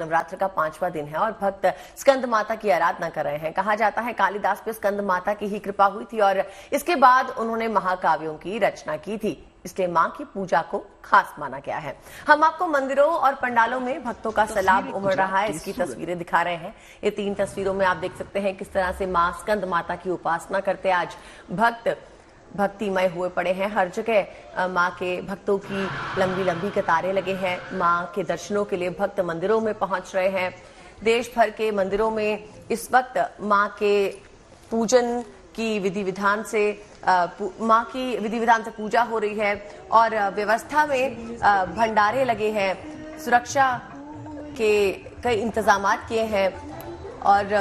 नवरात्र का 5वां दिन है और भक्त स्कंद माता की आराधना कर रहे हैं। कहा जाता है कालिदास पे स्कंद माता की ही कृपा हुई थी और इसके बाद उन्होंने महाकाव्यों की रचना की थी, इसलिए मां की पूजा को खास माना गया है। हम आपको मंदिरों और पंडालों में भक्तों का सैलाब उमड़ रहा है, इसकी तस्वीरें दिखा रहे हैं। ये 3 तस्वीरों में आप देख सकते हैं किस तरह से मां स्कंद माता की उपासना करते आज भक्त भक्तिमय हुए पड़े हैं। हर जगह मां के भक्तों की लंबी लंबी कतारें लगे हैं। मां के दर्शनों के लिए भक्त मंदिरों में पहुंच रहे हैं। देश भर के मंदिरों में इस वक्त मां के पूजन की विधि विधान से मां की विधि विधान से पूजा हो रही है और व्यवस्था में भंडारे लगे हैं, सुरक्षा के कई इंतजाम किए हैं। और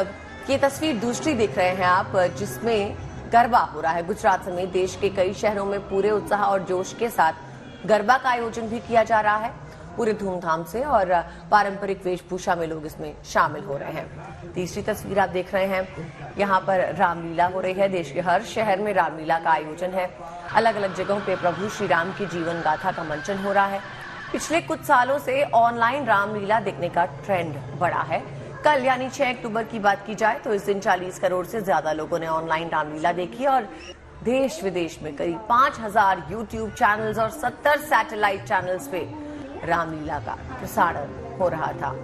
ये तस्वीर दूसरी देख रहे हैं आप, जिसमें गरबा हो रहा है। गुजरात समेत देश के कई शहरों में पूरे उत्साह और जोश के साथ गरबा का आयोजन भी किया जा रहा है, पूरे धूमधाम से, और पारंपरिक वेशभूषा में लोग इसमें शामिल हो रहे हैं। तीसरी तस्वीर आप देख रहे हैं, यहाँ पर रामलीला हो रही है। देश के हर शहर में रामलीला का आयोजन है। अलग अलग जगहों पे प्रभु श्री राम की जीवन गाथा का मंचन हो रहा है। पिछले कुछ सालों से ऑनलाइन रामलीला देखने का ट्रेंड बढ़ा है। कल यानी 6 अक्टूबर की बात की जाए तो इस दिन 40 करोड़ से ज्यादा लोगों ने ऑनलाइन रामलीला देखी और देश विदेश में करीब 5000 यूट्यूब चैनल्स और 70 सैटेलाइट चैनल्स पे रामलीला का प्रसारण हो रहा था।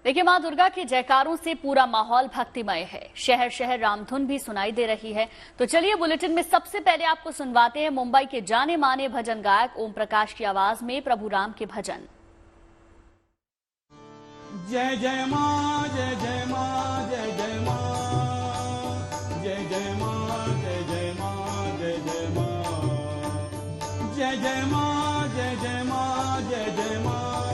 देखिए, मां दुर्गा के जयकारों से पूरा माहौल भक्तिमय है। शहर शहर रामधुन भी सुनाई दे रही है। तो चलिए बुलेटिन में सबसे पहले आपको सुनवाते हैं मुंबई के जाने माने भजन गायक ओम प्रकाश की आवाज में प्रभु राम के भजन। जय जय मां, जय जय मां, जय जय मां, जय जय मां, जय जय मां, जय जय मां, जय जय मां, जय जय मां, जय जय मां,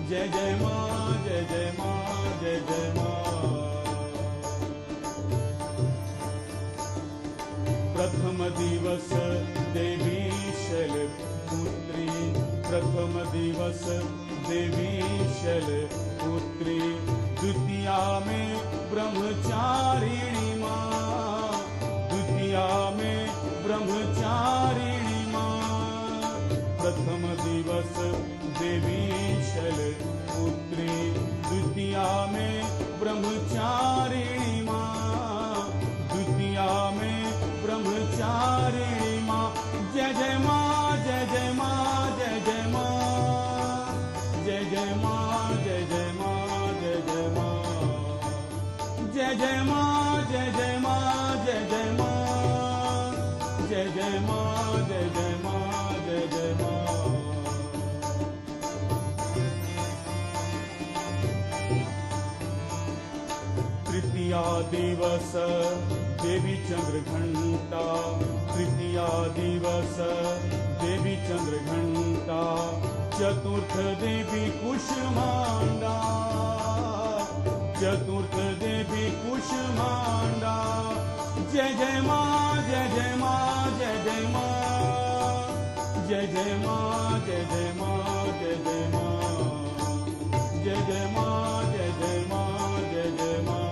जय जय मां, जय जय मां, जय जय मां। प्रथम दिवस देवी शैलपुत्री, प्रथम दिवस देवी शैलपुत्री, द्वितीया में ब्रह्मचारिणी मां, द्वितीया में ब्रह्मचारिणी मां। प्रथम दिवस देवी शैलपुत्री, द्वितीया में ब्रह्मचारिणी मां, द्वितीया में ब्रह्मचारिणी मां। जय जय मां, जय जय मां, जय जय मां, जय जय मां, जय जय मां, जय जय मां, जय जय मां, जय जय मां, जय जय मां, जय जय मां, जय जय मां, जय जय मां। तृतीया दिवस देवी चंद्र घंटा, तृतीया दिवस देवी चंद्र घंटा, चतुर्थ देवी कुष्मांडा, चतुर्थ देवी कुष्मांडा। जय जय मां, जय जय मां, जय जय मां, जय जय मां, जय जय मां, जय जय मां, जय जय मां, जय जय मां, जय जय मां।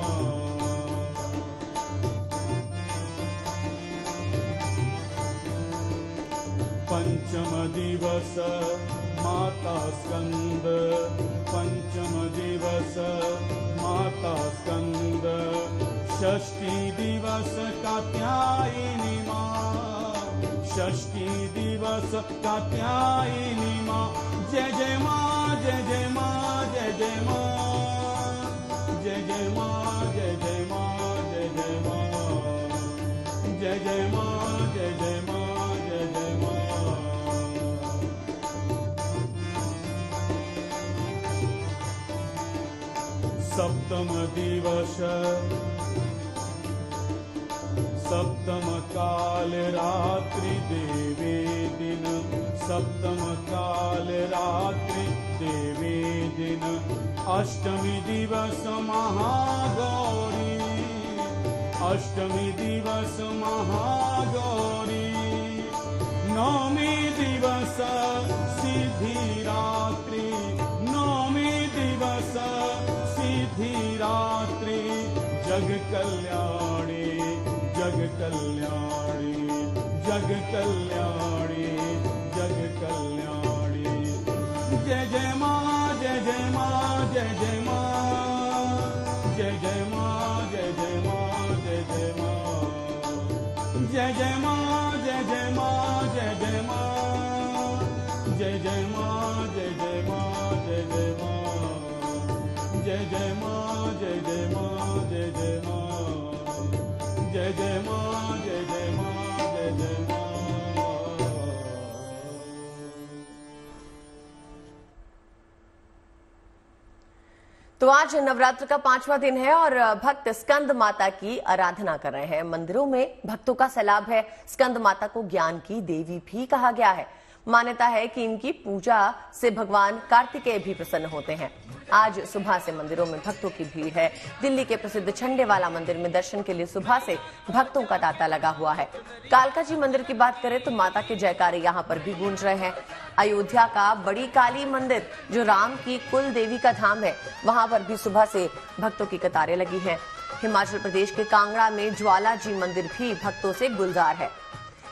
पंचम दिवस माता स्कंद, पंचम दिवस माता स्कंद, षष्ठी दिवस कात्यायनी मां, षष्ठी दिवस कात्यायनी मां। जय जय मां, जय जय मां, जय जय मां, जय जय मां, जय जय मां, जय जय मां, जय जय मां, जय जय मां, जय जय मां। सप्तम दिवस, सप्तम काल रात्रि देवे दिन, सप्तम काल रात्रि देवे दिन। अष्टमी दिवस महागौरी, अष्टमी दिवस महागौरी। नवमी दिवस सिद्धिरात्रि, नवमी दिवस सिद्धिरात्रि। जग कल्याणी, जग कल्याणी, जग कल्याणी जग कल्याणी। जय जय माँ जय जय माँ जय जय माँ जय जय माँ जय जय माँ जय जय माँ जय जय माँ जय जय माँ जय जय माँ जय जय माँ जय जय माँ जय जय माँ जय जय माँ जय जय माँ जय जय माँ जय जय माँ जय जय माँ जय जय माँ। तो आज नवरात्र का 5वां दिन है और भक्त स्कंद माता की आराधना कर रहे हैं। मंदिरों में भक्तों का सैलाब है। स्कंद माता को ज्ञान की देवी भी कहा गया है। मान्यता है कि इनकी पूजा से भगवान कार्तिकेय भी प्रसन्न होते हैं। आज सुबह से मंदिरों में भक्तों की भीड़ है। दिल्ली के प्रसिद्ध छंडेवाला मंदिर में दर्शन के लिए सुबह से भक्तों का तांता लगा हुआ है। कालका जी मंदिर की बात करें तो माता के जयकारे यहाँ पर भी गूंज रहे हैं। अयोध्या का बड़ी काली मंदिर जो राम की कुल देवी का धाम है, वहां पर भी सुबह से भक्तों की कतारें लगी हैं। हिमाचल प्रदेश के कांगड़ा में ज्वाला जी मंदिर भी भक्तों से गुलजार है।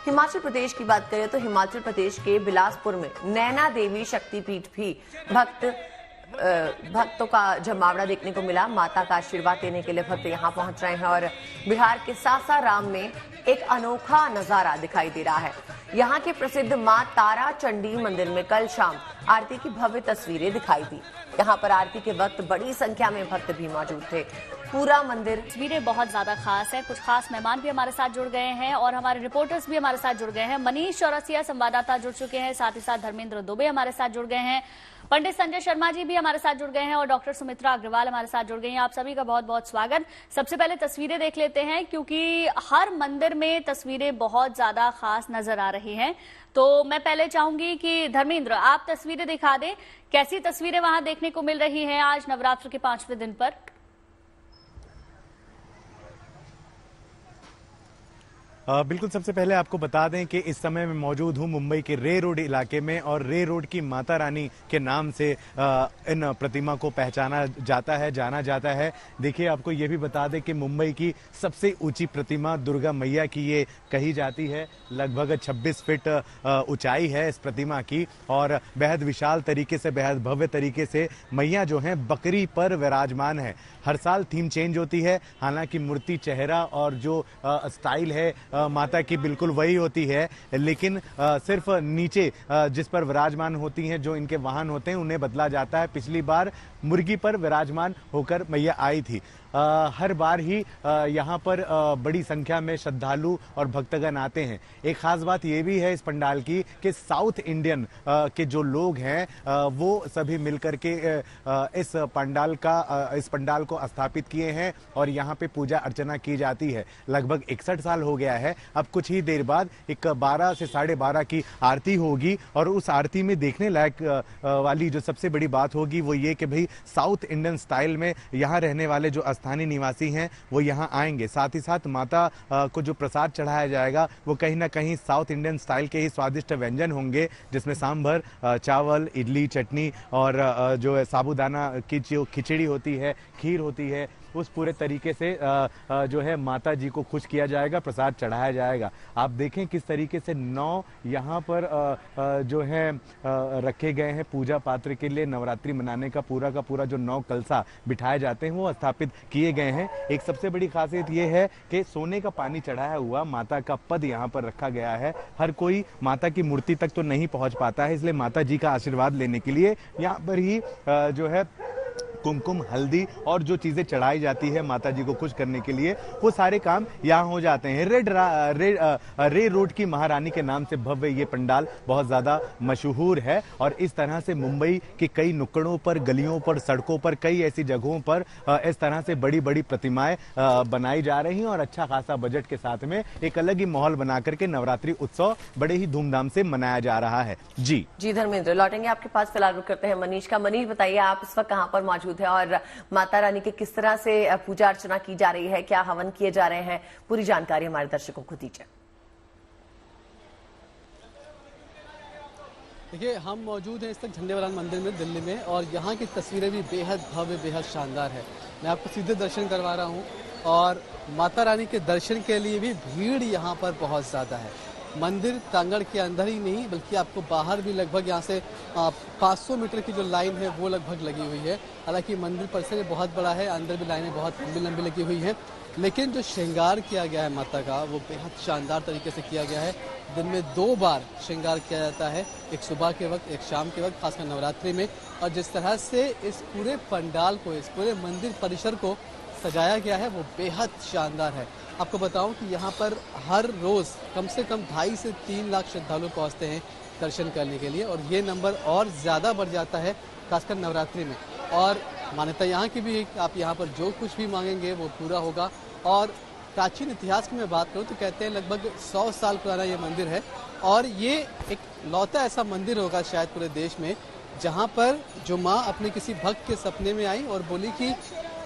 हिमाचल प्रदेश की बात करें तो हिमाचल प्रदेश के बिलासपुर में नैना देवी शक्तिपीठ भी भक्तों का जमावड़ा देखने को मिला। माता का आशीर्वाद लेने के लिए भक्त यहां पहुंच रहे हैं और बिहार के सासाराम में एक अनोखा नजारा दिखाई दे रहा है। यहां के प्रसिद्ध मां तारा चंडी मंदिर में कल शाम आरती की भव्य तस्वीरें दिखाई दी। यहां पर आरती के वक्त बड़ी संख्या में भक्त भी मौजूद थे। पूरा मंदिर तस्वीरें बहुत ज्यादा खास है। कुछ खास मेहमान भी हमारे साथ जुड़ गए हैं और हमारे रिपोर्टर्स भी हमारे साथ जुड़ गए हैं। मनीष चौरसिया संवाददाता जुड़ चुके हैं, साथ ही साथ धर्मेंद्र दुबे हमारे साथ जुड़ गए हैं, पंडित संजय शर्मा जी भी हमारे साथ जुड़ गए हैं और डॉक्टर सुमित्रा अग्रवाल हमारे साथ जुड़ गई हैं। आप सभी का बहुत बहुत स्वागत। सबसे पहले तस्वीरें देख लेते हैं क्योंकि हर मंदिर में तस्वीरें बहुत ज्यादा खास नजर आ रही हैं। तो मैं पहले चाहूंगी कि धर्मेंद्र आप तस्वीरें दिखा दें, कैसी तस्वीरें वहां देखने को मिल रही हैं आज नवरात्र के 5वें दिन पर। बिल्कुल, सबसे पहले आपको बता दें कि इस समय मैं मौजूद हूं मुंबई के रे रोड इलाके में और रे रोड की माता रानी के नाम से इन प्रतिमा को पहचाना जाता है, जाना जाता है। देखिए, आपको ये भी बता दें कि मुंबई की सबसे ऊंची प्रतिमा दुर्गा मैया की ये कही जाती है। लगभग 26 फीट ऊंचाई है इस प्रतिमा की और बेहद विशाल तरीके से, बेहद भव्य तरीके से मैया जो है बकरी पर विराजमान है। हर साल थीम चेंज होती है, हालांकि मूर्ति, चेहरा और जो स्टाइल है माता की बिल्कुल वही होती है, लेकिन सिर्फ नीचे जिस पर विराजमान होती हैं, जो इनके वाहन होते हैं, उन्हें बदला जाता है। पिछली बार मुर्गी पर विराजमान होकर मैया आई थी। हर बार ही यहाँ पर बड़ी संख्या में श्रद्धालु और भक्तगण आते हैं। एक खास बात ये भी है इस पंडाल की कि साउथ इंडियन के जो लोग हैं वो सभी मिलकर के इस पंडाल को स्थापित किए हैं और यहाँ पे पूजा अर्चना की जाती है। लगभग 61 साल हो गया है। अब कुछ ही देर बाद एक 12 से 12:30 की आरती होगी और उस आरती में देखने लायक वाली जो सबसे बड़ी बात होगी वो ये कि भाई साउथ इंडियन स्टाइल में यहाँ रहने वाले जो स्थानीय निवासी हैं वो यहाँ आएंगे। साथ ही साथ माता को जो प्रसाद चढ़ाया जाएगा वो कहीं ना कहीं साउथ इंडियन स्टाइल के ही स्वादिष्ट व्यंजन होंगे, जिसमें सांभर, चावल, इडली, चटनी और जो है साबूदाना की जो खिचड़ी होती है, खीर होती है, उस पूरे तरीके से जो है माता जी को खुश किया जाएगा, प्रसाद चढ़ाया जाएगा। आप देखें किस तरीके से 9 यहाँ पर जो है रखे गए हैं पूजा पात्र के लिए। नवरात्रि मनाने का पूरा जो 9 कलसा बिठाए जाते हैं वो स्थापित किए गए हैं। एक सबसे बड़ी खासियत ये है कि सोने का पानी चढ़ाया हुआ माता का पद यहाँ पर रखा गया है। हर कोई माता की मूर्ति तक तो नहीं पहुँच पाता है, इसलिए माता जी का आशीर्वाद लेने के लिए यहाँ पर ही जो है कुमकुम, हल्दी और जो चीजें चढ़ाई जाती है माता जी को खुश करने के लिए, वो सारे काम यहाँ हो जाते हैं। रे रोड की महारानी के नाम से भव्य ये पंडाल बहुत ज्यादा मशहूर है और इस तरह से मुंबई के कई नुक्कड़ों पर, गलियों पर, सड़कों पर, कई ऐसी जगहों पर इस तरह से बड़ी बड़ी प्रतिमाएं बनाई जा रही हैं और अच्छा खासा बजट के साथ में एक अलग ही माहौल बना करके नवरात्रि उत्सव बड़े ही धूमधाम से मनाया जा रहा है। जी धर्मेंद्र, लौटेंगे आपके पास। फिलहाल रुक करते हैं मनीष का। मनीष, बताइए आप इस वक्त कहां पर मौजूद है और माता रानी के किस तरह से पूजा अर्चना की जा रही है, क्या हवन किए जा रहे हैं, पूरी जानकारी हमारे दर्शकों को दीजिए। देखिए, हम मौजूद हैं इस तक झंडेवाला मंदिर में दिल्ली में और यहाँ की तस्वीरें भी बेहद भव्य, बेहद शानदार है। मैं आपको सीधे दर्शन करवा रहा हूँ और माता रानी के दर्शन के लिए भी भीड़ यहाँ पर बहुत ज़्यादा है। मंदिर प्रांगण के अंदर ही नहीं बल्कि आपको बाहर भी लगभग यहाँ से 500 मीटर की जो लाइन है वो लगभग लगी हुई है। हालांकि मंदिर परिसर बहुत बड़ा है, अंदर भी लाइनें बहुत लंबी लंबी लगी हुई हैं, लेकिन जो श्रृंगार किया गया है माता का वो बेहद शानदार तरीके से किया गया है। दिन में 2 बार श्रृंगार किया जाता है, एक सुबह के वक्त, एक शाम के वक्त, खासकर नवरात्रि में। और जिस तरह से इस पूरे पंडाल को, इस पूरे मंदिर परिसर को सजाया गया है वो बेहद शानदार है। आपको बताऊं कि यहाँ पर हर रोज़ कम से कम 2.5 से 3 लाख श्रद्धालु पहुँचते हैं दर्शन करने के लिए, और ये नंबर और ज़्यादा बढ़ जाता है खासकर नवरात्रि में। और मान्यता यहाँ की भी, आप यहाँ पर जो कुछ भी मांगेंगे वो पूरा होगा। और प्राचीन इतिहास की मैं बात करूँ तो कहते हैं लगभग 100 साल पुराना ये मंदिर है, और ये एक लौता ऐसा मंदिर होगा शायद पूरे देश में जहाँ पर जो माँ अपने किसी भक्त के सपने में आई और बोली कि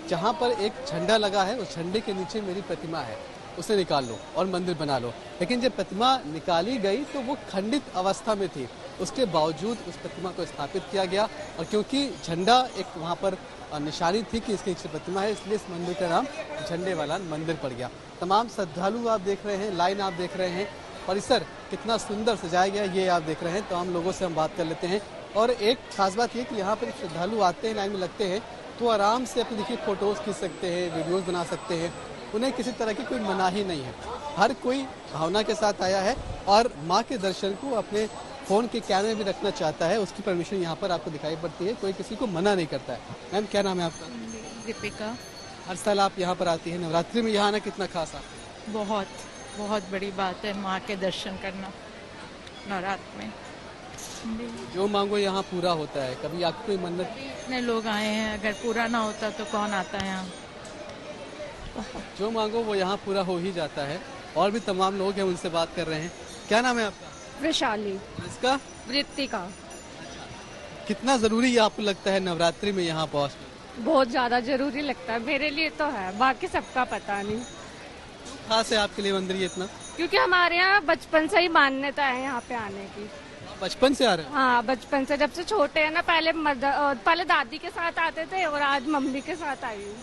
जहाँ पर एक झंडा लगा है उस झंडे के नीचे मेरी प्रतिमा है, उसे निकाल लो और मंदिर बना लो। लेकिन जब प्रतिमा निकाली गई तो वो खंडित अवस्था में थी, उसके बावजूद उस प्रतिमा को स्थापित किया गया, और क्योंकि झंडा एक वहाँ पर निशानी थी कि इसके नीचे प्रतिमा है, इसलिए इस मंदिर का नाम झंडे वाला मंदिर पड़ गया। तमाम श्रद्धालु आप देख रहे हैं, लाइन आप देख रहे हैं, परिसर कितना सुंदर सजाया गया ये आप देख रहे हैं। तमाम लोगों से हम बात कर लेते हैं, और एक खास बात ये कि यहाँ पर श्रद्धालु आते हैं, लाइन में लगते हैं तो आराम से अपनी देखिए फ़ोटोज़ खींच सकते हैं, वीडियोस बना सकते हैं, उन्हें किसी तरह की कोई मनाही नहीं है। हर कोई भावना के साथ आया है और माँ के दर्शन को अपने फ़ोन के कैमरे में भी रखना चाहता है, उसकी परमिशन यहाँ पर आपको दिखाई पड़ती है, कोई किसी को मना नहीं करता है। मैम क्या नाम है आपका? दीपिका। हर साल आप यहाँ पर आती है, नवरात्रि में यहाँ आना कितना खास आपको? बहुत बहुत बड़ी बात है माँ के दर्शन करना नवरात्र में। जो मांगो यहाँ पूरा होता है। कभी आपको कोई मन्नत? इतने लोग आए हैं, अगर पूरा ना होता तो कौन आता है यहाँ? जो मांगो वो यहाँ पूरा हो ही जाता है। और भी तमाम लोग हैं, उनसे बात कर रहे हैं। क्या नाम है आपका? वैशाली। इसका? वृत्तिका। कितना जरूरी है आपको लगता है नवरात्रि में यहाँ पहुँचना? बहुत ज्यादा जरूरी लगता है, मेरे लिए तो है, बाकी सबका पता नहीं। खास है आपके लिए मंदिर ये इतना? क्योंकि हमारे यहाँ बचपन से ही मान्यता है यहाँ पे आने की। बचपन से आ रहे हैं? हाँ, बचपन से, जब से छोटे हैं ना, पहले दादी के साथ आते थे और आज मम्मी के साथ आई हूँ।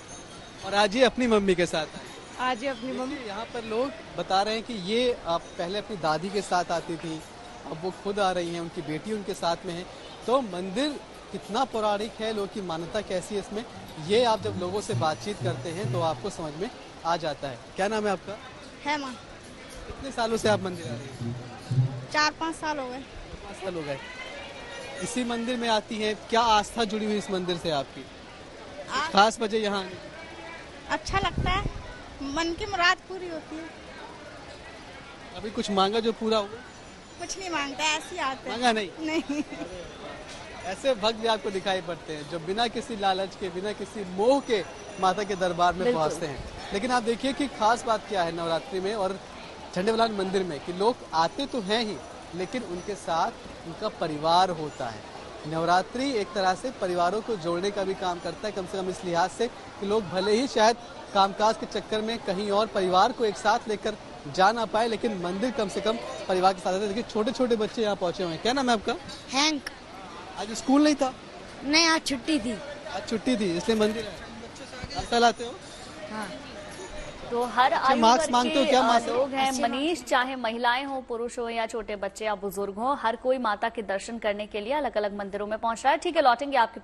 और आज ये अपनी मम्मी के साथ आए? आज ही अपनी मम्मी। यहाँ पर लोग बता रहे हैं कि ये आप पहले अपनी दादी के साथ आती थी, अब वो खुद आ रही हैं, उनकी बेटी उनके साथ में है। तो मंदिर कितना पौराणिक है, लोगों की मान्यता कैसी है इसमें, ये आप जब लोगों से बातचीत करते हैं तो आपको समझ में आ जाता है। क्या नाम है आपका? है माँ। कितने सालों से आप मंदिर आ रही हैं? 4-5 साल हो गए। 5 साल हो गए। इसी मंदिर में आती हैं, क्या आस्था जुड़ी हुई इस मंदिर से आपकी? खास वजह यहाँ आने की? अच्छा लगता है, मन की मुराद पूरी होती है। अभी कुछ मांगा जो पूरा हुआ? कुछ नहीं मांगता, ऐसे ही आते हैं। मांगा नहीं? नहीं। ऐसे भक्त भी आपको दिखाई पड़ते हैं जो बिना किसी लालच के, बिना किसी मोह के माता के दरबार में पहुंचते हैं। लेकिन आप देखिए कि खास बात क्या है नवरात्रि में और झंडेवालान मंदिर में, कि लोग आते तो हैं ही, लेकिन उनके साथ उनका परिवार होता है। नवरात्रि एक तरह से परिवारों को जोड़ने का भी काम करता है, कम से कम इस लिहाज से कि लोग भले ही शायद कामकाज के चक्कर में कहीं और परिवार को एक साथ लेकर जा ना पाए, लेकिन मंदिर कम से कम परिवार के साथ रहते हैं। देखिए छोटे छोटे बच्चे यहाँ पहुंचे हुए हैं। क्या नाम है आपका? हैंक। आज स्कूल नहीं था? नहीं, आज छुट्टी थी। आज छुट्टी थी इसलिए मंदिर आए। हर साल आते हो? हाँ। तो हर आयु मार्क्स वर्ग मांगते हो के क्या माँ से? लोग हैं मनीष, चाहे महिलाएं हो, पुरुष हो या छोटे बच्चे या बुजुर्ग हो, हर कोई माता के दर्शन करने के लिए अलग अलग मंदिरों में पहुंच रहा है। ठीक है, लौटेंगे आपके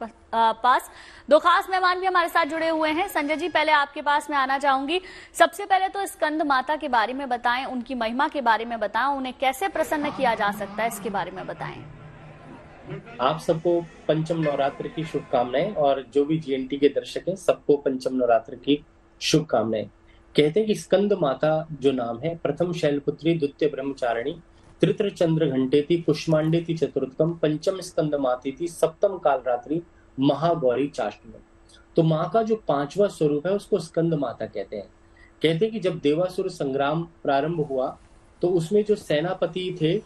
पास। 2 खास मेहमान भी हमारे साथ जुड़े हुए हैं। संजय जी, पहले आपके पास मैं आना चाहूंगी। सबसे पहले तो स्कंद माता के बारे में बताएं, उनकी महिमा के बारे में बताएं, उन्हें कैसे प्रसन्न किया जा सकता है, इसके बारे में बताएं। आप सबको पंचम नवरात्र की शुभकामनाएं, और जो भी जीएनटी के दर्शक हैं सबको पंचम नवरात्र की शुभकामनाएं। कहते हैं कि स्कंद माता जो नाम है, प्रथम शैलपुत्री, द्वितीय ब्रह्मचारिणी, तृतीय चंद्र घंटेति, कुष्मांडेति चतुर्थकम, पंचम स्कंद मातेति, सप्तम कालरात्रि, महागौरी चाष्टमी। तो माँ का जो 5वां स्वरूप है उसको स्कंद माता कहते हैं। कहते हैं कि जब देवासुर संग्राम प्रारंभ हुआ तो उसमें जो सेनापति थे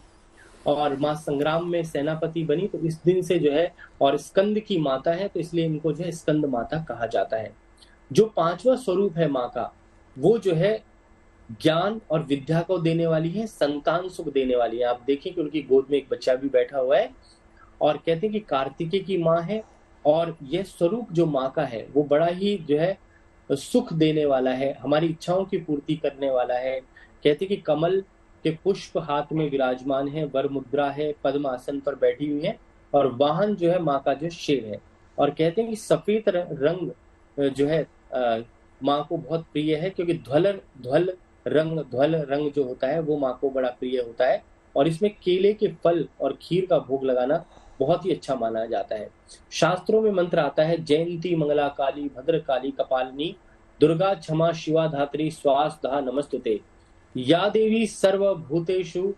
और माँ संग्राम में सेनापति बनी, तो इस दिन से जो है, और स्कंद की माता है तो इसलिए इनको जो है स्कंद माता कहा जाता है। जो 5वां स्वरूप है माँ का, वो जो है ज्ञान और विद्या को देने वाली है, संतान सुख देने वाली है। आप देखें कि उनकी गोद में एक बच्चा भी बैठा हुआ है, और कहते हैं कि कार्तिकेय की माँ है, और यह स्वरूप जो माँ का है वो बड़ा ही जो है सुख देने वाला है, हमारी इच्छाओं की पूर्ति करने वाला है। कहते हैं कि कमल कि पुष्प हाथ में विराजमान है, वर मुद्रा है, पद्म आसन पर बैठी हुई है और वाहन जो है माँ का जो शेर है। और कहते हैं कि सफेद रंग जो है माँ को बहुत प्रिय है, क्योंकि ध्वल रंग जो होता है वो माँ को बड़ा प्रिय होता है। और इसमें केले के फल और खीर का भोग लगाना बहुत ही अच्छा माना जाता है। शास्त्रों में मंत्र आता है, जयंती मंगला काली भद्र काली कपालिनी दुर्गा क्षमा शिवा धात्री स्वास्थ्य नमस्तुते, या देवी सर्वभूतेषु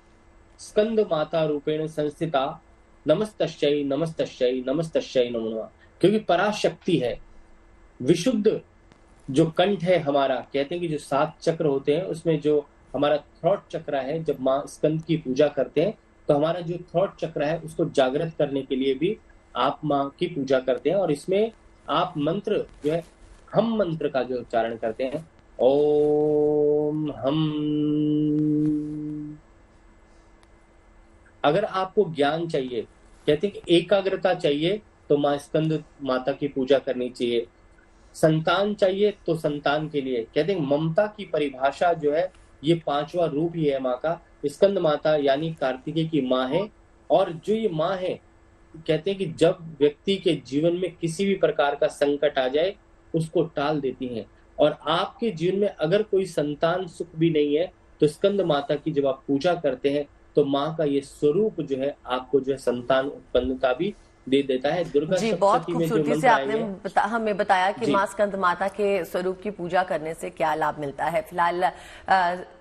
स्कंद माता रूपेण संस्थिता नमस्तश्चै नमस्तश्चै नमस्तश्चै नमो नमः। क्योंकि पराशक्ति है, विशुद्ध जो कंठ है हमारा, कहते हैं कि जो 7 चक्र होते हैं उसमें जो हमारा थ्रॉट चक्र है, जब माँ स्कंद की पूजा करते हैं तो हमारा जो थ्रॉट चक्र है उसको जागृत करने के लिए भी आप माँ की पूजा करते हैं। और इसमें आप मंत्र जो है हम मंत्र का जो उच्चारण करते हैं, ओम हम। अगर आपको ज्ञान चाहिए, कहते हैं कि एकाग्रता चाहिए, तो माँ स्कंद माता की पूजा करनी चाहिए। संतान चाहिए तो संतान के लिए, कहते हैं ममता की परिभाषा जो है ये 5वां रूप ही है माँ का। स्कंद माता यानी कार्तिकेय की माँ है। और जो ये माँ है, कहते हैं कि जब व्यक्ति के जीवन में किसी भी प्रकार का संकट आ जाए उसको टाल देती हैं। और आपके जीवन में अगर कोई संतान सुख भी नहीं है तो स्कंद माता की जब आप पूजा करते हैं तो माँ का ये स्वरूप जो है आपको जो है संतान उत्पन्नता भी दे देता है। दुर्गा जी, बहुत सप्तमी में जो खूबसूरती से मंत्र आपने हमें बताया कि जी। माँ स्कंद माता के स्वरूप की पूजा करने से क्या लाभ मिलता है। फिलहाल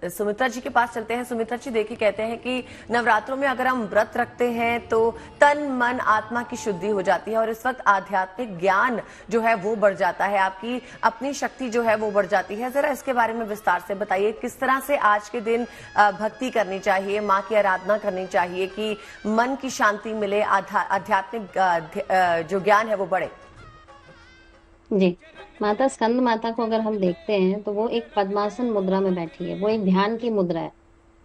सुमित्रा जी के पास चलते हैं। सुमित्रा जी, देखिए, कहते हैं कि नवरात्रों में अगर हम व्रत रखते हैं तो तन मन आत्मा की शुद्धि हो जाती है और इस वक्त आध्यात्मिक ज्ञान जो है वो बढ़ जाता है, आपकी अपनी शक्ति जो है वो बढ़ जाती है। जरा इसके बारे में विस्तार से बताइए, किस तरह से आज के दिन भक्ति करनी चाहिए, माँ की आराधना करनी चाहिए कि मन की शांति मिले, आध्यात्मिक जो ज्ञान है वो बढ़े। जी, माता स्कंद माता को अगर हम देखते हैं तो वो एक पद्मासन मुद्रा में बैठी है, वो एक ध्यान की मुद्रा है।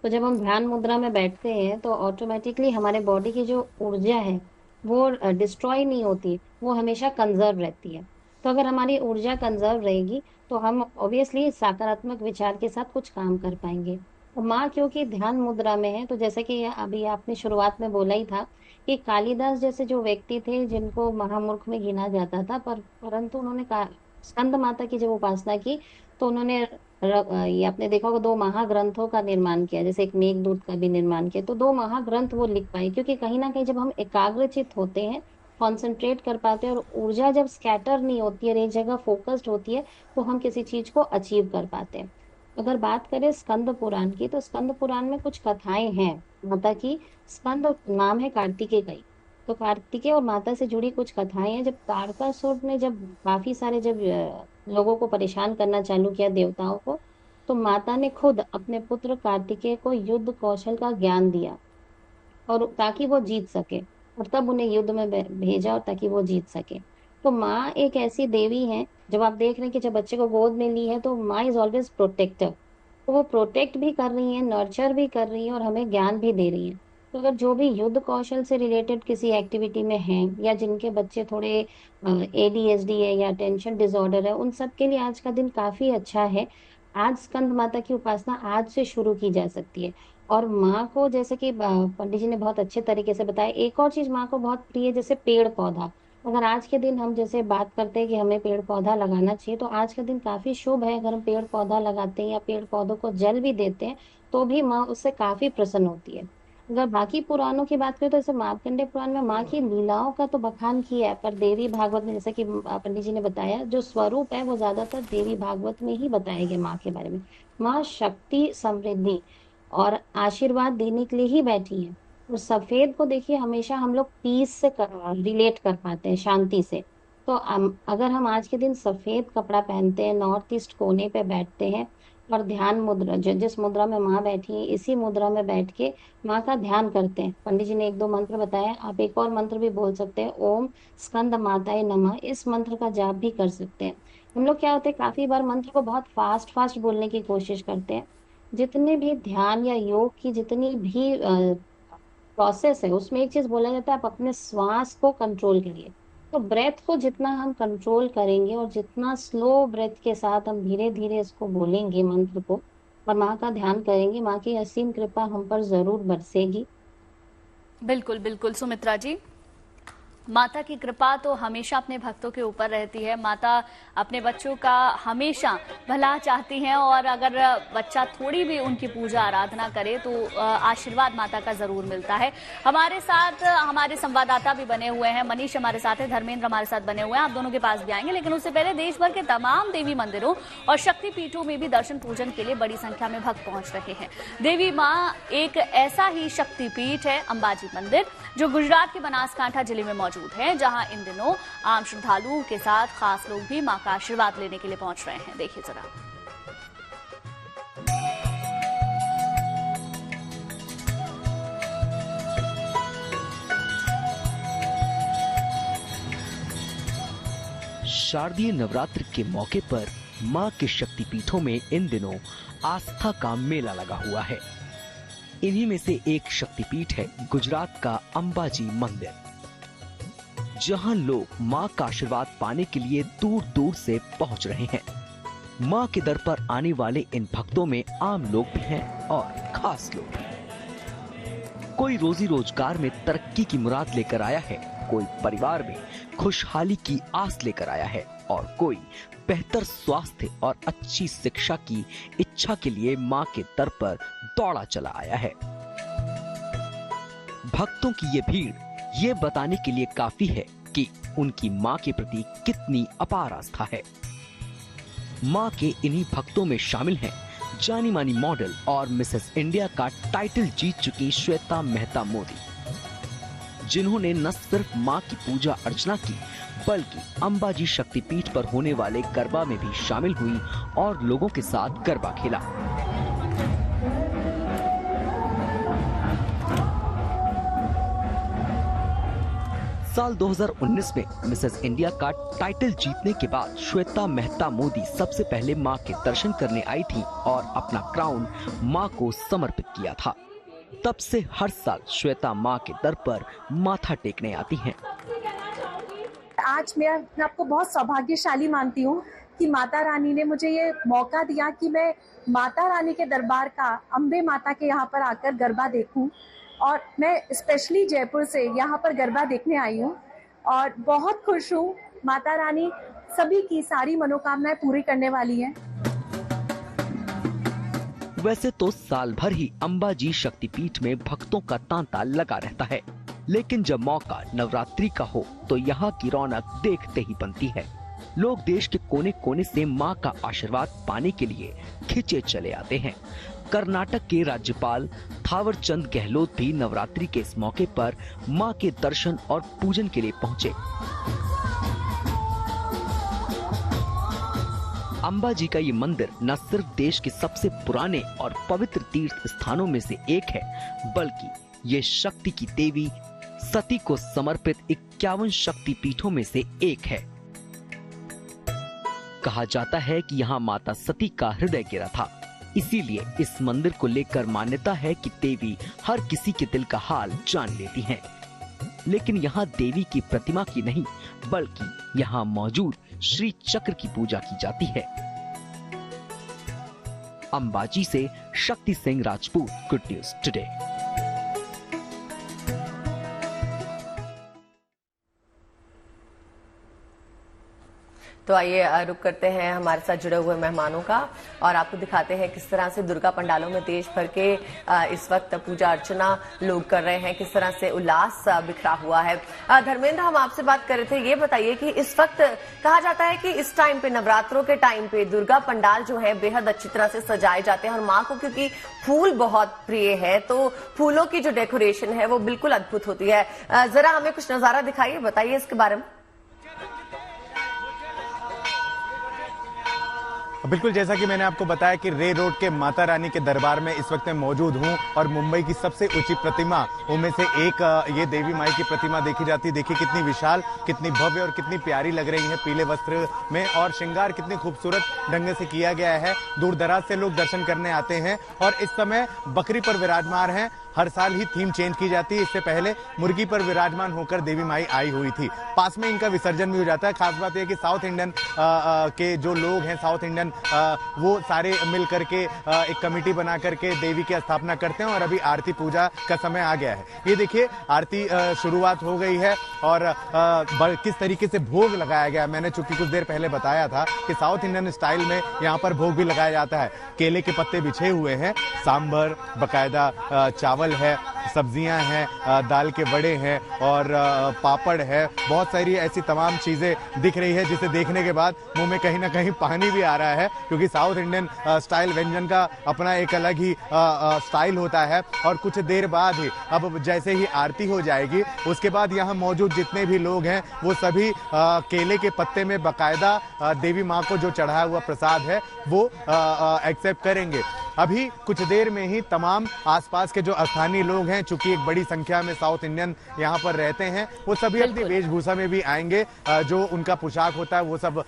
तो जब हम ध्यान मुद्रा में बैठते हैं तो ऑटोमेटिकली हमारे बॉडी की जो ऊर्जा है वो डिस्ट्रॉय नहीं होती, वो हमेशा कंजर्व रहती है। तो अगर हमारी ऊर्जा कंजर्व रहेगी तो हम ऑब्वियसली सकारात्मक विचार के साथ कुछ काम कर पाएंगे। और माँ क्योंकि ध्यान मुद्रा में है, तो जैसे कि अभी आपने शुरुआत में बोला ही था कि कालिदास जैसे जो व्यक्ति थे जिनको महामूर्ख में गिना जाता था, परंतु उन्होंने स्कंद माता की जब उपासना की तो उन्होंने ये आपने देखा होगा 2 महाग्रंथों का निर्माण किया, जैसे एक मेघदूत का भी निर्माण किया। तो 2 महाग्रंथ वो लिख पाए, क्योंकि कहीं ना कहीं जब हम एकाग्रचित होते हैं, कॉन्सेंट्रेट कर पाते हैं और ऊर्जा जब स्कैटर नहीं होती है, एक जगह फोकस्ड होती है, तो हम किसी चीज को अचीव कर पाते हैं। अगर बात करें स्कंद पुराण की, तो स्कंद पुराण में कुछ कथाएं हैं माता की। स्कंद नाम है कार्तिकेय का ही, तो कार्तिकेय और माता से जुड़ी कुछ कथाएं हैं। जब तारकासुर ने जब काफी सारे जब लोगों को परेशान करना चालू किया, देवताओं को, तो माता ने खुद अपने पुत्र कार्तिकेय को युद्ध कौशल का ज्ञान दिया और ताकि वो जीत सके, और तब उन्हें युद्ध में भेजा और ताकि वो जीत सके। तो माँ एक ऐसी देवी है, जब आप देख रहे हैं कि जब बच्चे को गोद में ली है तो माँ इज ऑलवेज प्रोटेक्टिव। तो वो प्रोटेक्ट भी कर रही है, नर्चर भी कर रही है और हमें ज्ञान भी दे रही है। तो अगर जो भी युद्ध कौशल से रिलेटेड किसी एक्टिविटी में हैं, या जिनके बच्चे थोड़े ADHD है या टेंशन डिसऑर्डर है, उन सब के लिए आज का दिन काफी अच्छा है। आज स्कंद माता की उपासना आज से शुरू की जा सकती है। और माँ को, जैसे कि पंडित जी ने बहुत अच्छे तरीके से बताया, एक और चीज माँ को बहुत प्रिय है, जैसे पेड़ पौधा। अगर आज के दिन हम जैसे बात करते हैं कि हमें पेड़ पौधा लगाना चाहिए, तो आज का दिन काफी शुभ है। अगर हम पेड़ पौधा लगाते हैं या पेड़ पौधों को जल भी देते हैं तो भी माँ उससे काफी प्रसन्न होती है। अगर बाकी पुराणों की बात करें तो जैसे मार्कंडेय पुराण में माँ की लीलाओं का तो बखान किया है, पर देवी भागवत में, जैसे कि पंडित जी ने बताया, जो स्वरूप है वो ज्यादातर देवी भागवत में ही बताया गया माँ के बारे में। माँ शक्ति, समृद्धि और आशीर्वाद देने के लिए ही बैठी है। और सफेद को देखिए, हमेशा हम लोग पीस से रिलेट कर पाते हैं, शांति से। तो अगर हम आज के दिन सफेद कपड़ा पहनते हैं, नॉर्थ ईस्ट कोने पे बैठते हैं और ध्यान मुद्रा, जिस मुद्रा में माँ बैठी है, इसी मुद्रा में बैठ के माँ का ध्यान करते हैं। पंडित जी ने 1-2 मंत्र बताया, आप एक और मंत्र भी बोल सकते हैं, ओम स्कंद माताय नमः। इस मंत्र का जाप भी कर सकते हैं। हम लोग क्या होते हैं, काफी बार मंत्र को बहुत फास्ट बोलने की कोशिश करते हैं। जितने भी ध्यान या योग की जितनी भी प्रोसेस है, उसमें एक चीज बोला जाता है, आप अपने श्वास को कंट्रोल करिए। तो ब्रेथ को जितना हम कंट्रोल करेंगे और जितना स्लो ब्रेथ के साथ हम धीरे धीरे इसको बोलेंगे मंत्र को, और माँ का ध्यान करेंगे, माँ की असीम कृपा हम पर जरूर बरसेगी। बिल्कुल बिल्कुल सुमित्रा जी, माता की कृपा तो हमेशा अपने भक्तों के ऊपर रहती है। माता अपने बच्चों का हमेशा भला चाहती हैं और अगर बच्चा थोड़ी भी उनकी पूजा आराधना करे तो आशीर्वाद माता का जरूर मिलता है। हमारे साथ हमारे संवाददाता भी बने हुए हैं, मनीष हमारे साथ है, धर्मेंद्र हमारे साथ बने हुए हैं, आप दोनों के पास भी आएंगे। लेकिन उससे पहले देश भर के तमाम देवी मंदिरों और शक्तिपीठों में भी दर्शन पूजन के लिए बड़ी संख्या में भक्त पहुंच रहे हैं। देवी माँ एक ऐसा ही शक्तिपीठ है अंबाजी मंदिर, जो गुजरात के बनासकांठा जिले में मौजूद है, जहां इन दिनों आम श्रद्धालुओं के साथ खास लोग भी मां का आशीर्वाद लेने के लिए पहुंच रहे हैं। देखिए जरा। शारदीय नवरात्र के मौके पर मां के शक्तिपीठों में इन दिनों आस्था का मेला लगा हुआ है। इन्हीं में से एक शक्तिपीठ है गुजरात का अंबाजी मंदिर, जहां लोग मां का आशीर्वाद पाने के लिए दूर दूर से पहुंच रहे हैं। मां के दर पर आने वाले इन भक्तों में आम लोग भी हैं और खास लोग भी। कोई रोजी रोजगार में तरक्की की मुराद लेकर आया है, कोई परिवार में खुशहाली की आस लेकर आया है और कोई बेहतर स्वास्थ्य और अच्छी शिक्षा की इच्छा के लिए मां के दर पर दौड़ा चला आया है। भक्तों की ये भीड़ ये बताने के लिए काफी है कि उनकी मां के प्रति कितनी अपार आस्था है। मां के इन्हीं भक्तों में शामिल हैं जानी मानी मॉडल और मिसेस इंडिया का टाइटल जीत चुकी श्वेता मेहता मोदी, जिन्होंने न सिर्फ मां की पूजा अर्चना की बल्कि अंबाजी शक्तिपीठ पर होने वाले गरबा में भी शामिल हुई और लोगों के साथ गरबा खेला। साल 2019 में मिसेस इंडिया का टाइटल जीतने के बाद श्वेता मेहता मोदी सबसे पहले मां के दर्शन करने आई थी और अपना क्राउन मां को समर्पित किया था। तब से हर साल श्वेता मां के दर पर माथा टेकने आती हैं। आज मैं आपको बहुत सौभाग्यशाली मानती हूँ कि माता रानी ने मुझे ये मौका दिया कि मैं माता रानी के दरबार का, अम्बे माता के यहाँ पर आकर गरबा देखूं। और मैं स्पेशली जयपुर से यहाँ पर गरबा देखने आई हूँ और बहुत खुश हूँ। माता रानी सभी की सारी मनोकामनाएं पूरी करने वाली हैं। वैसे तो साल भर ही अंबाजी शक्तिपीठ में भक्तों का तांता लगा रहता है, लेकिन जब मौका नवरात्रि का हो तो यहाँ की रौनक देखते ही बनती है। लोग देश के कोने कोने से मां का आशीर्वाद पाने के लिए खिंचे चले आते हैं। कर्नाटक के राज्यपाल थावरचंद गहलोत भी नवरात्रि के इस मौके पर मां के दर्शन और पूजन के लिए पहुंचे। अंबाजी का ये मंदिर न सिर्फ देश के सबसे पुराने और पवित्र तीर्थ स्थानों में से एक है, बल्कि ये शक्ति की देवी सती को समर्पित 51 शक्तिपीठों में से एक है। कहा जाता है कि यहाँ माता सती का हृदय गिरा था, इसीलिए इस मंदिर को लेकर मान्यता है कि देवी हर किसी के दिल का हाल जान लेती हैं। लेकिन यहाँ देवी की प्रतिमा की नहीं, बल्कि यहाँ मौजूद श्री चक्र की पूजा की जाती है। अंबाजी से Shakti Singh Rajput, good news today. तो आइए रुक करते हैं हमारे साथ जुड़े हुए मेहमानों का और आपको दिखाते हैं किस तरह से दुर्गा पंडालों में देश भर के इस वक्त पूजा अर्चना लोग कर रहे हैं, किस तरह से उल्लास बिखरा हुआ है। धर्मेंद्र, हम आपसे बात कर रहे थे, ये बताइए कि इस वक्त कहा जाता है कि इस टाइम पे, नवरात्रों के टाइम पे दुर्गा पंडाल जो है बेहद अच्छी तरह से सजाए जाते हैं और माँ को क्योंकि फूल बहुत प्रिय है तो फूलों की जो डेकोरेशन है वो बिल्कुल अद्भुत होती है। जरा हमें कुछ नजारा दिखाइए, बताइए इसके बारे में। बिल्कुल, जैसा कि मैंने आपको बताया कि रे रोड के माता रानी के दरबार में इस वक्त मैं मौजूद हूं और मुंबई की सबसे ऊंची प्रतिमा उनमें से एक ये देवी माई की प्रतिमा देखी जाती है। देखिए कितनी विशाल, कितनी भव्य और कितनी प्यारी लग रही है पीले वस्त्र में, और श्रृंगार कितनी खूबसूरत ढंग से किया गया है। दूर दराज से लोग दर्शन करने आते हैं और इस समय बकरी पर विराजमान हैं हर साल ही थीम चेंज की जाती है। इससे पहले मुर्गी पर विराजमान होकर देवी माई आई हुई थी, पास में इनका विसर्जन भी हो जाता है। खास बात यह कि साउथ इंडियन के जो लोग हैं, साउथ इंडियन वो सारे मिल करके एक कमेटी बना करके देवी की स्थापना करते हैं और अभी आरती पूजा का समय आ गया है। ये देखिए आरती शुरुआत हो गई है और किस तरीके से भोग लगाया गया। मैंने चूंकि कुछ देर पहले बताया था कि साउथ इंडियन स्टाइल में यहाँ पर भोग भी लगाया जाता है। केले के पत्ते बिछे हुए हैं, सांभर, बकायदा चावल है, सब्जियां हैं, दाल के बड़े हैं और पापड़ है। बहुत सारी ऐसी तमाम चीजें दिख रही है जिसे देखने के बाद मुंह में कहीं ना कहीं पानी भी आ रहा है, क्योंकि साउथ इंडियन स्टाइल व्यंजन का अपना एक अलग ही स्टाइल होता है। और कुछ देर बाद ही, अब जैसे ही आरती हो जाएगी उसके बाद यहाँ मौजूद जितने भी लोग हैं वो सभी केले के पत्ते में बकायदा देवी माँ को जो चढ़ाया हुआ प्रसाद है वो एक्सेप्ट करेंगे। अभी कुछ देर में ही तमाम आसपास के जो स्थानीय लोग हैं, चूंकि एक बड़ी संख्या में साउथ इंडियन यहाँ पर रहते हैं, वो सभी अपनी वेशभूषा में भी आएंगे। जो उनका पोशाक होता है वो सब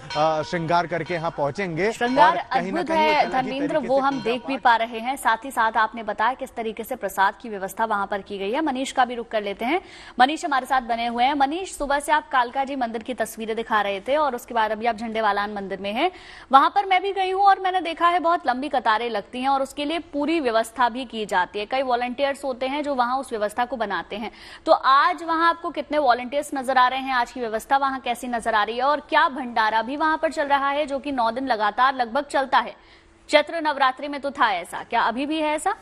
श्रृंगार करके यहाँ पहुंचेंगे। श्रृंगार अद्भुत है धर्मेंद्र, वो हम देख भी पा रहे हैं। साथ ही साथ आपने बताया किस तरीके से प्रसाद की व्यवस्था वहां पर की गई है। मनीष का भी रुख कर लेते हैं। मनीष हमारे साथ बने हुए हैं। मनीष, सुबह से आप कालका जी मंदिर की तस्वीरें दिखा रहे थे और उसके बाद अभी आप झंडेवालान मंदिर में हैं। वहां पर मैं भी गई हूं और मैंने देखा है बहुत लंबी कतारें लगती हैं और उसके लिए पूरी व्यवस्था भी की जाती है। कई वॉलंटियर्स होते हैं जो वहां उस व्यवस्था को बनाते हैं। तो आज वहां आपको कितने वॉलंटियर्स नजर आ रहे हैं? आज की व्यवस्था वहां कैसी नजर आ रही है? और क्या भंडारा भी वहां पर चल रहा है जो कि 9 दिन लगातार लगभग चलता है? चैत्र नवरात्रि में तो था ऐसा, क्या अभी भी है ऐसा?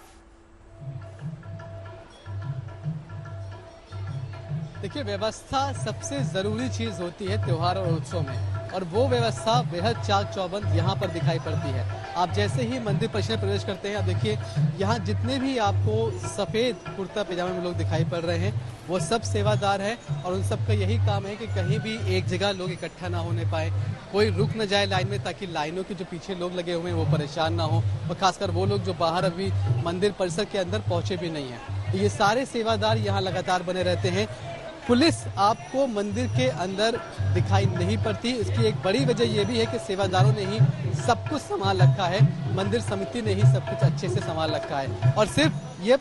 देखिए, व्यवस्था सबसे जरूरी चीज होती है त्योहार और उत्सव में, और वो व्यवस्था बेहद चाक चौबंद यहाँ पर दिखाई पड़ती है। आप जैसे ही मंदिर परिसर में प्रवेश करते हैं, आप देखिए यहाँ जितने भी आपको सफेद कुर्ता पैजामे में लोग दिखाई पड़ रहे हैं वो सब सेवादार है और उन सब का यही काम है कि कहीं भी एक जगह लोग इकट्ठा ना होने पाए, कोई रुक न जाए लाइन में, ताकि लाइनों के जो पीछे लोग लगे हुए हैं वो परेशान ना हो, और खासकर वो लोग जो बाहर अभी मंदिर परिसर के अंदर पहुंचे भी नहीं है। तो ये सारे सेवादार यहाँ लगातार बने रहते हैं। पुलिस आपको मंदिर के अंदर दिखाई नहीं पड़ती। इसकी एक बड़ी वजह यह भी है कि सेवादारों ने ही सब कुछ संभाल रखा है, मंदिर समिति ने ही सब कुछ अच्छे से संभाल रखा है। और सिर्फ ये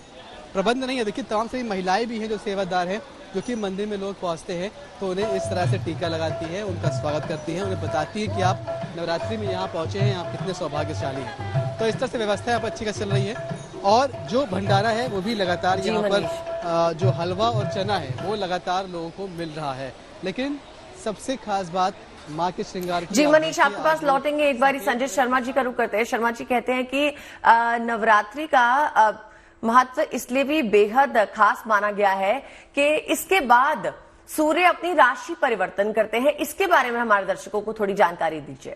प्रबंध नहीं है, देखिए तमाम सारी महिलाएं भी हैं जो सेवादार हैं, जो कि मंदिर में लोग पहुंचते हैं तो उन्हें इस तरह से टीका लगाती है, उनका स्वागत करती है, उन्हें बताती है कि आप नवरात्रि में यहाँ पहुंचे हैं, आप कितने सौभाग्यशाली हैं। तो इस तरह से व्यवस्था यहाँ पर अच्छी चल रही है। और जो भंडारा है वो भी लगातार यहाँ पर जो हलवा और चना है वो लगातार लोगों को मिल रहा है। लेकिन सबसे खास बात माँ के श्रृंगार की। जी मनीष, आपके पास लौटेंगे। एक बार संजय शर्मा जी का रुख करते हैं। शर्मा जी कहते हैं कि नवरात्रि का महत्व इसलिए भी बेहद खास माना गया है कि इसके बाद सूर्य अपनी राशि परिवर्तन करते हैं। इसके बारे में हमारे दर्शकों को थोड़ी जानकारी दीजिए,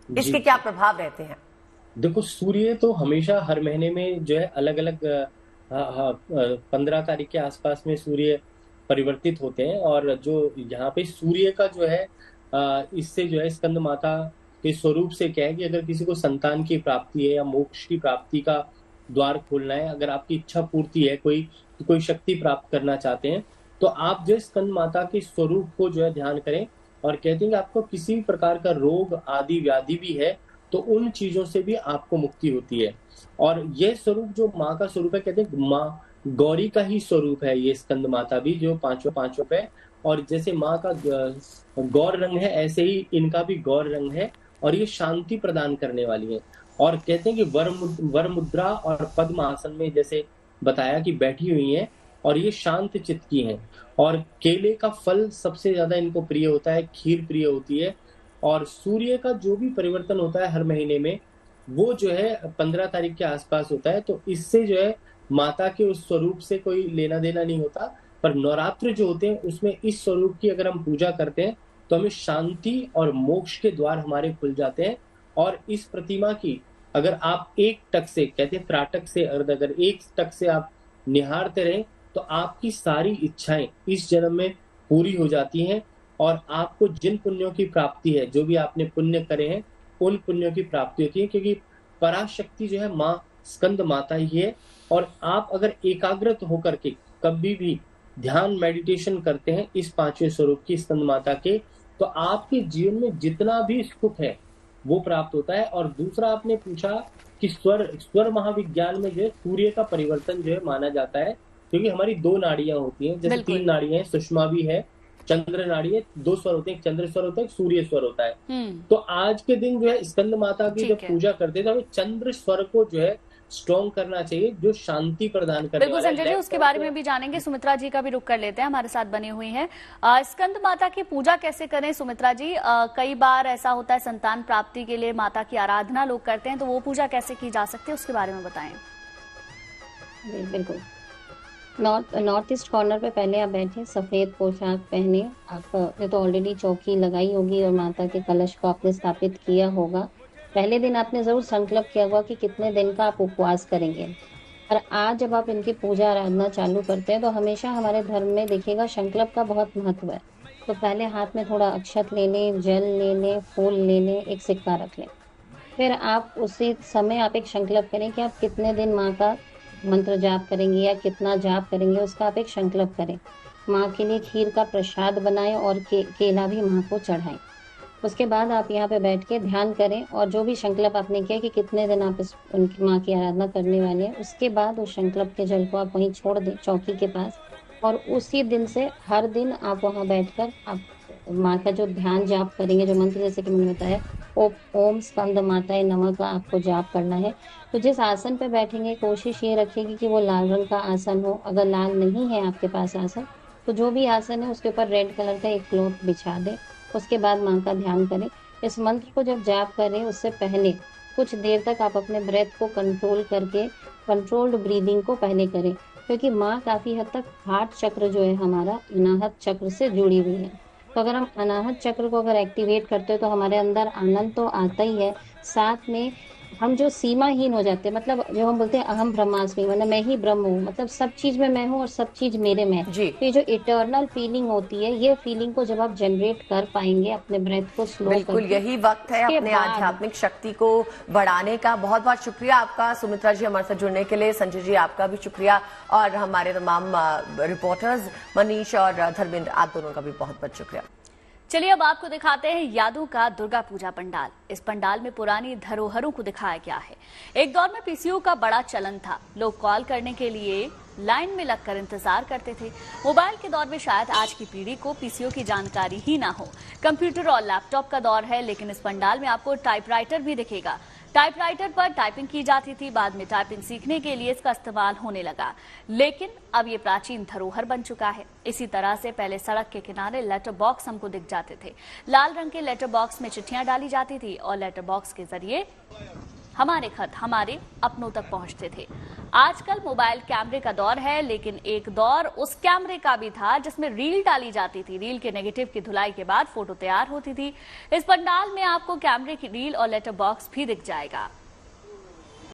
इसके क्या प्रभाव रहते हैं? देखो, सूर्य तो हमेशा हर महीने में जो है अलग अलग 15 तारीख के आसपास में सूर्य परिवर्तित होते हैं। और जो यहाँ पे सूर्य का जो है इससे जो है स्कंद माता के स्वरूप से क्या है कि अगर किसी को संतान की प्राप्ति है या मोक्ष की प्राप्ति का द्वार खोलना है, अगर आपकी इच्छा पूर्ति है, कोई शक्ति प्राप्त करना चाहते हैं, तो आप जो स्कंद माता के स्वरूप को जो है ध्यान करें। और कहते हैं कि आपको किसी भी प्रकार का रोग आदि व्याधि भी है तो उन चीजों से भी आपको मुक्ति होती है। और ये स्वरूप जो माँ का स्वरूप है, कहते हैं माँ गौरी का ही स्वरूप है ये स्कंद माता भी, जो पांचों पे। और जैसे माँ का गौर रंग है, ऐसे ही इनका भी गौर रंग है और ये शांति प्रदान करने वाली है। और कहते हैं कि वर मुद्रा और पद्म आसन में जैसे बताया कि बैठी हुई है और ये शांत चित्त की हैं। और केले का फल सबसे ज्यादा इनको प्रिय होता है, खीर प्रिय होती है। और सूर्य का जो भी परिवर्तन होता है हर महीने में, वो जो है 15 तारीख के आसपास होता है। तो इससे जो है माता के उस स्वरूप से कोई लेना देना नहीं होता। पर नवरात्र जो होते हैं उसमें इस स्वरूप की अगर हम पूजा करते हैं तो हमें शांति और मोक्ष के द्वार हमारे खुल जाते हैं। और इस प्रतिमा की अगर आप एक टक से, कहते हैं त्राटक से अर्ध, अगर एक टक से आप निहारते रहें तो आपकी सारी इच्छाएं इस जन्म में पूरी हो जाती हैं। और आपको जिन पुण्यों की प्राप्ति है, जो भी आपने पुण्य करे हैं, उन पुण्यों की प्राप्ति होती है, क्योंकि पराशक्ति जो है माँ स्कंद माता ही है। और आप अगर एकाग्रत होकर के कभी भी ध्यान मेडिटेशन करते हैं इस पांचवें स्वरूप की स्कंद माता के, तो आपके जीवन में जितना भी सुख है वो प्राप्त होता है। और दूसरा आपने पूछा कि स्वर महाविज्ञान में जो है सूर्य का परिवर्तन जो है माना जाता है। क्योंकि हमारी 2 नाड़ियां होती हैं, जैसे 3 नाड़ियां हैं, सुषमा भी है, चंद्र नाड़ी है, 2 स्वर होते हैं, एक चंद्र स्वर होता है, एक सूर्य स्वर होता है। तो आज के दिन जो है स्कंद माता की जब पूजा करते हैं तो हमें चंद्र स्वर को जो है स्ट्रॉन्ग करना चाहिए, जो शांति प्रदान करने बिल्कुल संजय जी, उसके बारे में भी जानेंगे। सुमित्रा जी का भी रुख कर लेते हैं, हमारे साथ बनी हुई हैं। स्कंद माता की पूजा कैसे करें सुमित्रा जी? कई बार ऐसा होता है संतान प्राप्ति के लिए माता की आराधना लोग करते हैं, तो वो पूजा कैसे की जा सकती है, उसके बारे में बताएं। बिल्कुल, नॉर्थ ईस्ट कॉर्नर पे पहले आप बैठे, सफेद पोशाक पहने, आपने तो ऑलरेडी चौकी लगाई होगी और माता के कलश को आपने स्थापित किया होगा। पहले दिन आपने जरूर संकल्प किया होगा कि कितने दिन का आप उपवास करेंगे। और आज जब आप इनकी पूजा आराधना चालू करते हैं तो हमेशा हमारे धर्म में देखिएगा संकल्प का बहुत महत्व है। तो पहले हाथ में थोड़ा अक्षत ले लें, जल ले लें, फूल ले लें, एक सिक्का रख लें। फिर आप उसी समय आप एक संकल्प करें कि आप कितने दिन माँ का मंत्र जाप करेंगे या कितना जाप करेंगे, उसका आप एक संकल्प करें। माँ के लिए खीर का प्रसाद बनाएं और केला भी माँ को चढ़ाएं। उसके बाद आप यहाँ पे बैठ के ध्यान करें और जो भी संकल्प आपने किया कि कितने दिन आप उनकी माँ की आराधना करने वाले हैं, उसके बाद उस संकल्प के जल को आप वहीं छोड़ दें चौकी के पास। और उसी दिन से हर दिन आप वहाँ बैठकर आप माँ का जो ध्यान जाप करेंगे, जो मंत्र जैसे कि मैंने बताया ओम स्कंद माताए नमः का आपको जाप करना है। तो जिस आसन पे बैठेंगे कोशिश ये रखिएगी कि वो लाल रंग का आसन हो। अगर लाल नहीं है आपके पास आसन, तो जो भी आसन है उसके ऊपर रेड कलर का एक क्लॉथ बिछा दें। उसके बाद माँ का ध्यान करें। इस मंत्र को जब जाप करें उससे पहले कुछ देर तक आप अपने ब्रेथ को कंट्रोल करके कंट्रोल्ड ब्रीदिंग को पहले करें, क्योंकि माँ काफ़ी हद तक हार्ट चक्र जो है हमारा अनाहत चक्र से जुड़ी हुई है। तो अगर हम अनाहत चक्र को अगर एक्टिवेट करते हो तो हमारे अंदर आनंद तो आता ही है, साथ में हम जो सीमाहीन हो जाते हैं, मतलब जो हम बोलते हैं अहम ब्रह्मास्मि, मतलब मैं ही ब्रह्म हूँ, मतलब सब चीज में मैं हूँ और सब चीज मेरे में है। तो ये जो इटर्नल फीलिंग होती है, ये फीलिंग को जब आप जनरेट कर पाएंगे अपने ब्रेथ को स्लो बिल्कुल यही वक्त है अपने आध्यात्मिक शक्ति को बढ़ाने का। बहुत बहुत शुक्रिया आपका सुमित्रा जी हमारे साथ जुड़ने के लिए। संजय जी आपका भी शुक्रिया और हमारे तमाम रिपोर्टर्स मनीष और धर्मेंद्र, आप दोनों का भी बहुत बहुत शुक्रिया। चलिए अब आपको दिखाते हैं यादों का दुर्गा पूजा पंडाल। इस पंडाल में पुरानी धरोहरों को दिखाया गया है। एक दौर में पीसीओ का बड़ा चलन था। लोग कॉल करने के लिए लाइन में लगकर इंतजार करते थे। मोबाइल के दौर में शायद आज की पीढ़ी को पीसीओ की जानकारी ही ना हो। कंप्यूटर और लैपटॉप का दौर है, लेकिन इस पंडाल में आपको टाइपराइटर भी दिखेगा। टाइपराइटर पर टाइपिंग की जाती थी, बाद में टाइपिंग सीखने के लिए इसका इस्तेमाल होने लगा, लेकिन अब ये प्राचीन धरोहर बन चुका है। इसी तरह से पहले सड़क के किनारे लेटर बॉक्स हमको दिख जाते थे। लाल रंग के लेटर बॉक्स में चिट्ठियां डाली जाती थी और लेटर बॉक्स के जरिए हमारे खत हमारे अपनों तक पहुंचते थे। आजकल मोबाइल कैमरे का दौर है, लेकिन एक दौर उस कैमरे का भी था जिसमें रील डाली जाती थी। रील के नेगेटिव की धुलाई के बाद फोटो तैयार होती थी। इस पंडाल में आपको कैमरे की रील और लेटर बॉक्स भी दिख जाएगा।